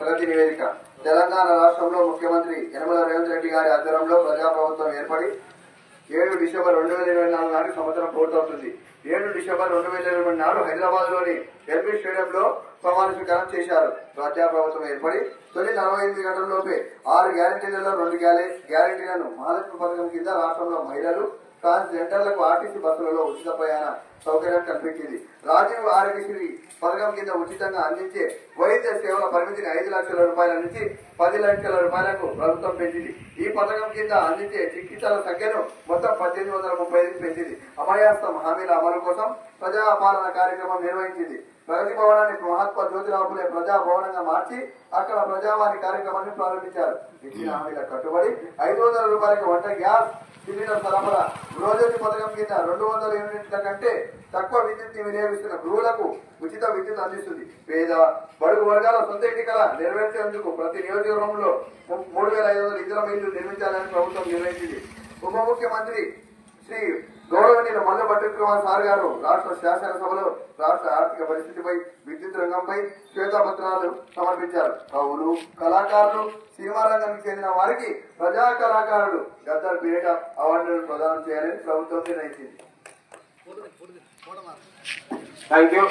ప్రగతి నివేదిక. తెలంగాణ రాష్ట్రంలో ముఖ్యమంత్రి యనమల రేవంత్ రెడ్డి గారి ఆధ్వర్యంలో ప్రజాప్రభుత్వం ఏర్పడి 7 డిసెంబర్ 2024 నాటి సంవత్సరం పూర్తవుతుంది. 7 డిసెంబర్ 2024 నాడు హైదరాబాద్ లోని ఎల్బీ స్టేడియంలో ప్రమాణ స్వీకారం చేశారు. ప్రజాప్రభుత్వం ఏర్పడి తొలి 48 గంటల్లోపే 6 గ్యారెంటీలలో 2 గ్యారెంటీలను మహాలక్ష్మి పథకం కింద రాష్ట్రంలో మహిళలు ట్రాన్స్జెండర్లకు ఆర్టీసీ బస్సులలో ఉచిత ప్రయాణ సౌకర్యం కల్పించింది. రాజీవ్ ఆరోగ్యశ్రీ పథకం కింద ఉచితంగా అందించే వైద్య సేవల పరిమితిని 5 లక్షల రూపాయల నుంచి 10 లక్షల రూపాయలకు ప్రభుత్వం పెంచింది. ఈ పథకం కింద అందించే చికిత్సల సంఖ్యను మొత్తం 1835కి పెంచింది. అభయాస్తం హామీల అమలు కోసం ప్రజాపాలన కార్యక్రమం నిర్వహించింది. ప్రగతి భవనాన్ని మహాత్మా జ్యోతిరావు ఫులే ప్రజాభవనంగా మార్చి అక్కడ ప్రజావాణి కార్యక్రమాన్ని ప్రారంభించారు. ఇచ్చిన హామీల కట్టుబడి 500 రూపాయలకి వంట గ్యాస్ సిలిండర్ సరఫరా, గృహజ్యోతి పథకం కింద 200 యూనిట్ల కంటే తక్కువ విద్యుత్ వినియోగిస్తున్న గృహులకు ఉచిత విద్యుత్ అందిస్తుంది. పేద బడుగు వర్గాల సొంత ఎన్నికల నెరవేర్చేందుకు ప్రతి నియోజకవర్గంలో 3500 ఇందిరమ్మ ఇళ్లు నిర్మించాలని ప్రభుత్వం నిర్ణయించింది. ఉప ముఖ్యమంత్రి శ్రీ గౌరవనీయులు మల్ల భట్టికుమార్ సార్ గారు రాష్ట్ర శాసనసభలో రాష్ట్ర ఆర్థిక పరిస్థితిపై, విద్యుత్ రంగంపై శ్వేతపత్రాలు సమర్పించారు. కవులు, కళాకారులు, సినిమా రంగానికి చెందిన వారికి ప్రజా కళాకారులు గద్దర్ పీరియడ్ అవార్డులను ప్రదానం చేయాలని ప్రభుత్వం నిర్ణయించింది. Thank you.